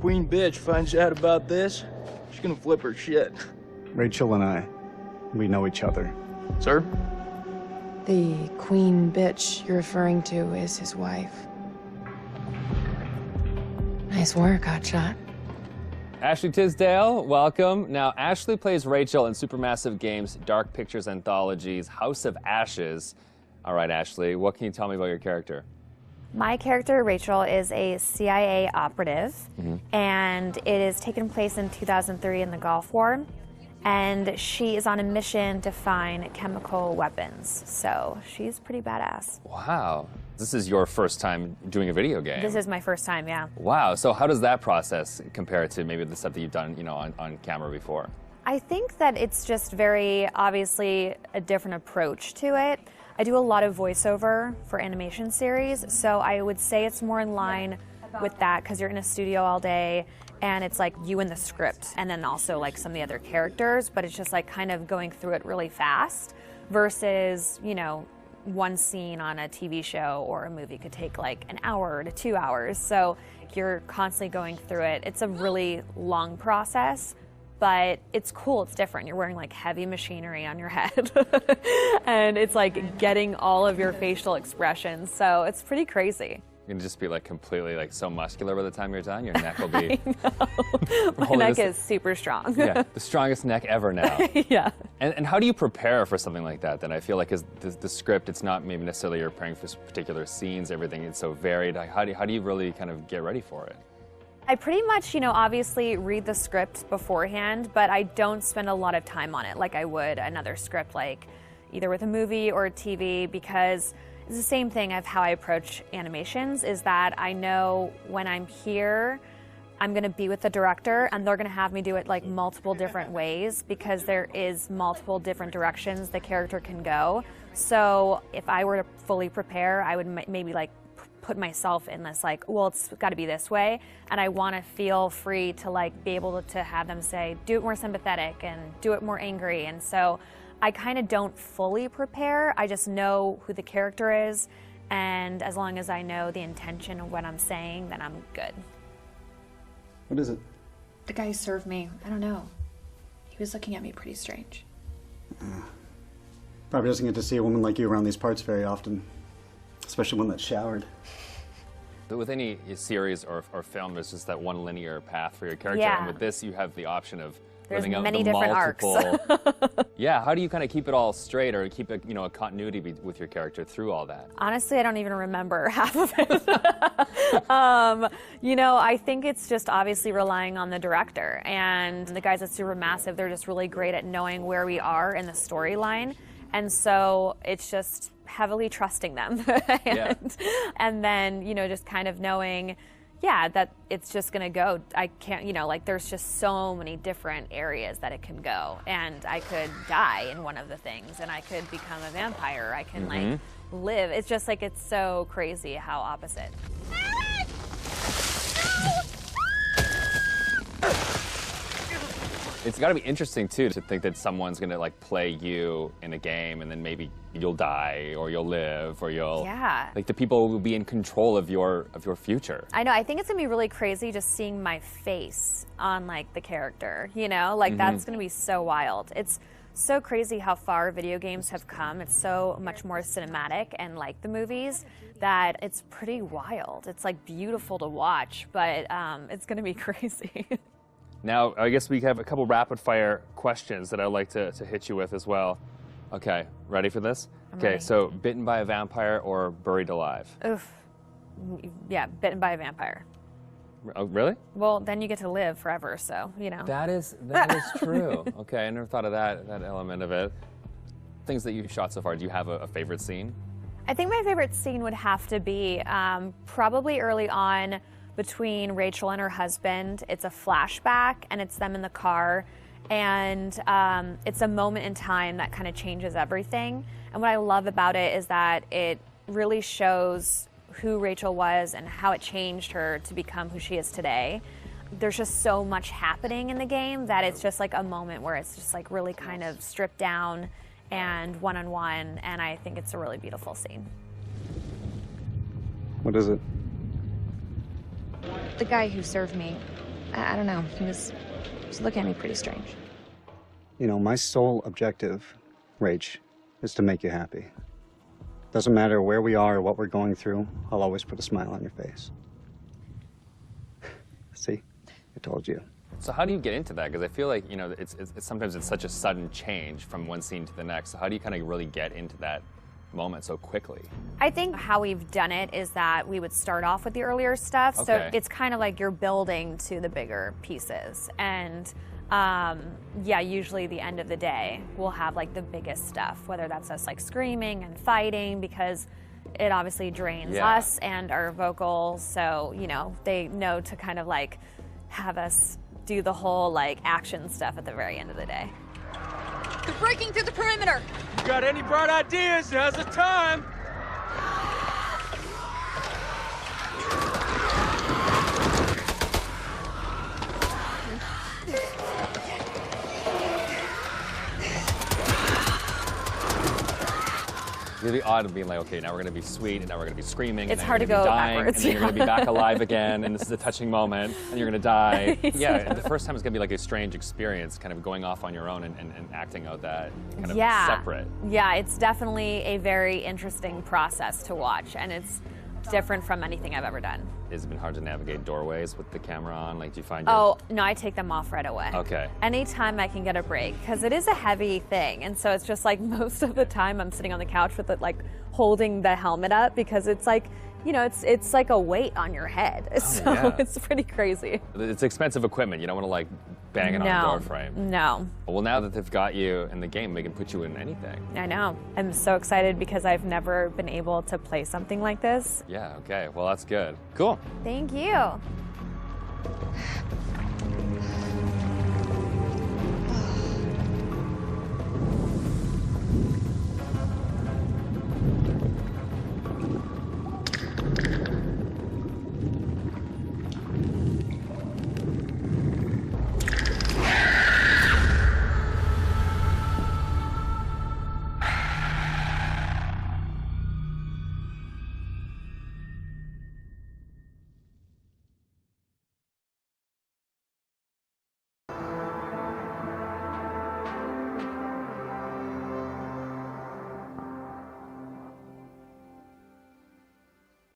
queen bitch finds out about this, she's gonna flip her shit. Rachel and I, we know each other. Sir? The queen bitch you're referring to is his wife. Nice work, Hotshot. Ashley Tisdale, welcome. Now, Ashley plays Rachel in Supermassive Games' Dark Pictures Anthology's House of Ashes. All right, Ashley, what can you tell me about your character? My character, Rachel, is a CIA operative, and it is taken place in 2003 in the Gulf War, and she is on a mission to find chemical weapons, so she's pretty badass. Wow. This is your first time doing a video game. This is my first time, yeah. Wow, so how does that process compare to maybe the stuff that you've done, you know, on camera before? I think that it's just very obviously a different approach to it. I do a lot of voiceover for animation series, so I would say it's more in line with that because you're in a studio all day and it's like you and the script and then also like some of the other characters, but it's just like kind of going through it really fast versus, you know, one scene on a TV show or a movie could take like an hour to 2 hours. So you're constantly going through it. It's a really long process, but it's cool, it's different. You're wearing like heavy machinery on your head and it's like getting all of your facial expressions. So it's pretty crazy. You're gonna just be like completely like so muscular by the time you're done. Your neck will be. My neck is super strong. Yeah, the strongest neck ever now. Yeah. And how do you prepare for something like that? Then I feel like is the script, it's not maybe necessarily you're preparing for particular scenes. Everything is so varied. Like, how do you really kind of get ready for it? I pretty much, you know, obviously read the script beforehand, but I don't spend a lot of time on it like I would another script, like either with a movie or a TV, because it's the same thing of how I approach animations, is that I know when I'm here, I'm going to be with the director and they're going to have me do it like multiple different ways because there is multiple different directions the character can go. So if I were to fully prepare, I would maybe like put myself in this like, well, it's got to be this way, and I want to feel free to like be able to have them say, do it more sympathetic and do it more angry. And so I kind of don't fully prepare. I just know who the character is, and as long as I know the intention of what I'm saying, then I'm good. What is it? The guy who served me, I don't know. He was looking at me pretty strange. Probably doesn't get to see a woman like you around these parts very often, especially one that's showered. But with any series or film, there's just that one linear path for your character, Yeah. and with this, you have the option of There's living out many the different multiple. arcs. Yeah, how do you kind of keep it all straight or keep a, you know, a continuity with your character through all that? Honestly, I don't even remember half of it. You know, I think it's just obviously relying on the director, and the guys at Supermassive, they're just really great at knowing where we are in the storyline, and so it's just heavily trusting them. And then, you know, just kind of knowing, yeah, that it's just gonna go. I can't, you know, like there's just so many different areas that it can go, and I could die in one of the things, and I could become a vampire. I can like live. It's just like, it's so crazy how opposite. It's got to be interesting too to think that someone's gonna like play you in a game, and then maybe you'll die or you'll live or you'll like the people will be in control of your future. I know. I think it's gonna be really crazy just seeing my face on like the character. You know, like that's gonna be so wild. It's so crazy how far video games have come. It's so much more cinematic and like the movies that it's pretty wild. It's like beautiful to watch, but it's gonna be crazy. Now, I guess we have a couple rapid fire questions that I'd like to hit you with as well. Okay, ready for this? Okay, so bitten by a vampire or buried alive? Oof. Yeah, bitten by a vampire. Oh, really? Well, then you get to live forever, so, you know. That is true. Okay, I never thought of that element of it. Things that you've shot so far, do you have a favorite scene? I think my favorite scene would have to be probably early on between Rachel and her husband. It's a flashback, and it's them in the car, and it's a moment in time that kind of changes everything. And what I love about it is that it really shows who Rachel was and how it changed her to become who she is today. There's just so much happening in the game that it's just like a moment where it's just like really kind of stripped down and one-on-one, and I think it's a really beautiful scene. What is it? The guy who served me, I don't know. He was looking at me pretty strange. You know, my sole objective, Rach, is to make you happy. Doesn't matter where we are or what we're going through, I'll always put a smile on your face. See? I told you. So how do you get into that? Because I feel like, you know, it's sometimes it's such a sudden change from one scene to the next. So how do you kind of really get into that moment so quickly? I think how we've done it is that we would start off with the earlier stuff. Okay. So it's kind of like you're building to the bigger pieces. And yeah, usually the end of the day, we'll have like the biggest stuff, whether that's us like screaming and fighting, because it obviously drains us and our vocals. So, you know, they know to kind of like have us do the whole like action stuff at the very end of the day. They're breaking through the perimeter. You got any bright ideas? Now's the time. It's really odd of being like, okay, now we're going to be sweet, and now we're going to be screaming. It's and hard then to you're go gonna be dying, backwards. And then you're going to be back alive again, and this is a touching moment, and you're going to die. Yeah, the first time is going to be like a strange experience, kind of going off on your own and acting out that kind of separate. Yeah, it's definitely a very interesting process to watch, and it's different from anything I've ever done. Has it been hard to navigate doorways with the camera on? Like, do you find your... Oh, no, I take them off right away. Okay. Anytime I can get a break, because it is a heavy thing, and so it's just like most of the time I'm sitting on the couch with it, like holding the helmet up, because it's like, you know, it's like a weight on your head. So it's pretty crazy. It's expensive equipment. You don't want to like bang it on a door frame. No. Well, now that they've got you in the game, they can put you in anything. I know. I'm so excited because I've never been able to play something like this. Yeah, okay. Well, that's good. Cool. Thank you.